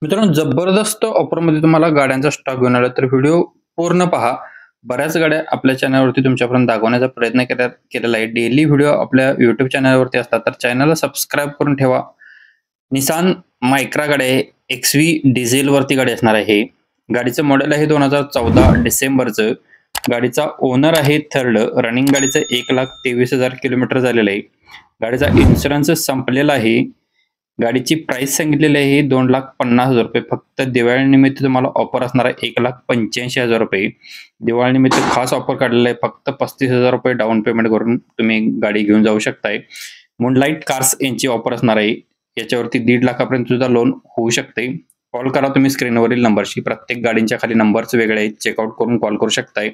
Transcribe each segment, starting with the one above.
मित्रांनो, जबरदस्त ऑफरमध्ये तुम्हाला गाड्यांचा स्टॉक घेऊन आला तर व्हिडिओ पूर्ण पहा. बऱ्याच गाड्या आपल्या चॅनलवरती तुमच्यापर्यंत दाखवण्याचा प्रयत्न केलेला आहे. डेली व्हिडिओ आपल्या YouTube चॅनलवरती असतात, तर चॅनलला सबस्क्राईब करून ठेवा. निसान मायक्रा गाडी आहे. XV डिझेलवरती गाडी असणार आहे. गाडीचं मॉडेल आहे 2014 डिसेंबरचं. गाडीचा ओनर आहे थर्ड. रनिंग गाडीचं 1,23,000 किलोमीटर झालेलं आहे. गाडीचा इन्शुरन्स संपलेला आहे. गाडीची प्राइस सांगितलेली आहे ₹2,50,000. फक्त दिवाळीनिमित्त तुम्हाला ऑफर असणार आहे ₹1,85,000. दिवाळीनिमित्त खास ऑफर काढलेला आहे. फक्त ₹35,000 डाउन पेमेंट करून तुम्ही गाडी घेऊन जाऊ शकताय. मूनलाईट कार्स यांची ऑफर असणार आहे. याच्यावरती 1.5 लाखापर्यंत सुद्धा लोन होऊ शकते. कॉल करा तुम्ही स्क्रीनवरील नंबरशी. प्रत्येक गाडींच्या खाली नंबर्स वेगळे आहेत. चेकआउट करून कॉल करू शकताय.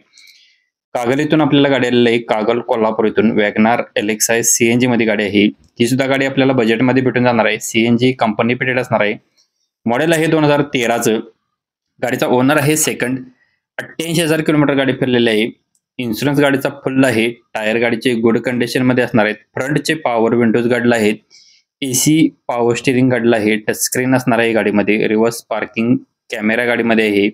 कागल इथून आपल्याला गाडी आलेली आहे. कागल कोल्हापूर इथून वॅगनार LXi CNG मध्ये गाडी आहे. ही सुद्धा गाडी आपल्याला बजेटमध्ये भेटून जाणार आहे. CNG कंपनी फिटेड असणार आहे. मॉडेल आहे 2013चं. गाडीचा ओनर आहे सेकंड. 88,000 किलोमीटर गाडी फिरलेली आहे. इन्शुरन्स गाडीचा फुल आहे. टायर गाडीचे गुड कंडिशन मध्ये असणार आहेत. फ्रंटचे पॉवर विंडोज गाडीला आहेत. AC पॉवर स्टिअरिंग गाडीला आहे. टच स्क्रीन असणार आहे गाडीमध्ये. रिव्हर्स पार्किंग कॅमेरा गाडीमध्ये आहे.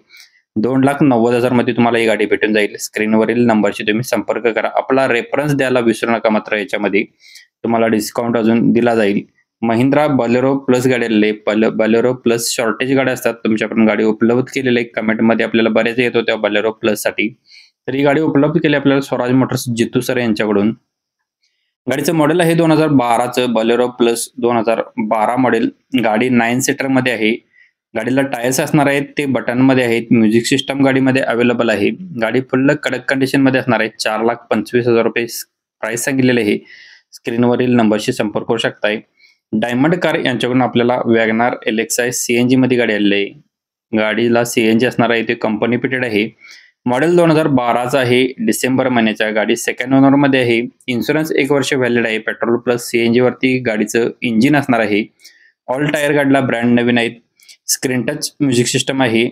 2,90,000 मध्ये तुम्हाला ही गाडी भेटून जाईल. स्क्रीनवरील नंबरशी तुम्ही संपर्क करा. आपला रेफरन्स द्यायला विसरू नका. मात्र याच्यामध्ये तुम्हाला डिस्काउंट अजून दिला जाईल. महिंद्रा बलेरो प्लस गाडी आलेली आहे. बलेरो प्लस शॉर्टेज गाड्या असतात. तुमच्याकडून गाडी उपलब्ध केलेली आहे. कमेंटमध्ये आपल्याला बऱ्याच येत होत्या बलेरो प्लस साठी. तर ही गाडी उपलब्ध केली आपल्याला स्वराज मोटर्स जितू सर यांच्याकडून. गाडीचं मॉडेल आहे 2012चं. Bolero plus 2012 model. गाडी 9 सीटर मध्ये आहे. गाडीला टायर्स असणार आहेत ते बटन मध्ये आहेत. म्युझिक सिस्टम गाडीमध्ये अवेलेबल आहे. गाडी फुल कडक कंडिशन मध्ये असणार आहे. ₹4,25,000 प्राइस सांगितलेले आहे. स्क्रीनवरील नंबरशी संपर्क करू शकताय. डायमंड कार यांच्याकडून आपल्याला वॅगनार LXi CNG मध्ये गाडी आलेली आहे. गाडीला CNG असणार आहे. ते कंपनी फिटेड आहे. मॉडेल 2012चा आहे. डिसेंबर महिन्याच्या. गाडी सेकंड ओनर मध्ये आहे. इन्शुरन्स 1 वर्ष व्हॅलिड आहे. पेट्रोल प्लस CNG वरती गाडीचं इंजिन असणार आहे. ऑल टायर गाडीला ब्रँड नवीन आहेत. स्क्रीन टच म्युझिक सिस्टम आहे.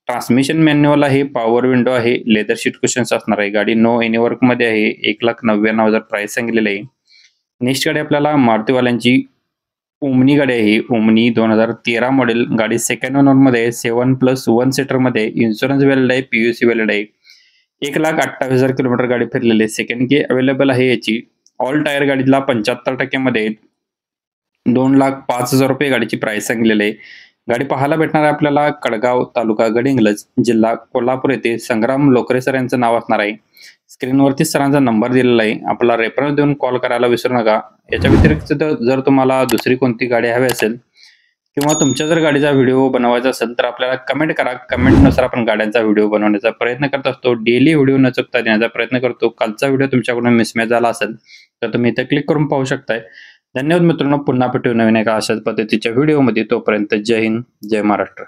ट्रान्समिशन मॅन्युअल आहे. पॉवर विंडो आहे. लेदर शीट कुशन्स असणार आहे. गाडी नो एनी वर्क मध्ये आहे. 1,99,000 प्राइस सांगितलेली आहे. नेक्स्ट गाडी आपल्याला मारुतीवाल्यांची ओमनी गाडी आहे. Omni 2013 model. गाडी सेकंड ओनर मध्ये 7+1 सीटर मध्ये. इन्शुरन्स व्हॅलिड आहे. PUC व्हॅलिड आहे. 1,28,000 किलोमीटर गाडी फिरलेली आहे. सेकंड की अवेलेबल आहे याची. ऑल टायर गाडीला 75% मध्ये. ₹2,05,000 गाडीची प्राइस सांगितलेली आहे. गाडी पाहायला भेटणार आहे आपल्याला कडगाव, तालुका गडिंग्लज, जिल्हा कोल्हापूर येथे. संग्राम लोकरे सर यांचं नाव असणार आहे. स्क्रीनवरती सरांचा नंबर दिलेला आहे. आपला रेफरन्स देऊन कॉल करायला विसरू नका. याच्या व्यतिरिक्त जर तुम्हाला दुसरी कोणती गाडी हवी असेल किंवा तुमच्या जर गाडीचा व्हिडिओ बनवायचा असेल तर आपल्याला कमेंट करा. कमेंटनुसार आपण गाड्यांचा व्हिडिओ बनवण्याचा प्रयत्न करत असतो. डेली व्हिडिओ न चुकता देण्याचा प्रयत्न करतो. कालचा व्हिडिओ तुमच्याकडून मिसमॅच झाला असेल तर तुम्ही इथे क्लिक करून पाहू शकताय. धन्यवाद मित्रांनो. पुन्हा भेटू नवीन एका अशाच पद्धतीच्या व्हिडिओमध्ये. तोपर्यंत जय हिंद, जय महाराष्ट्र.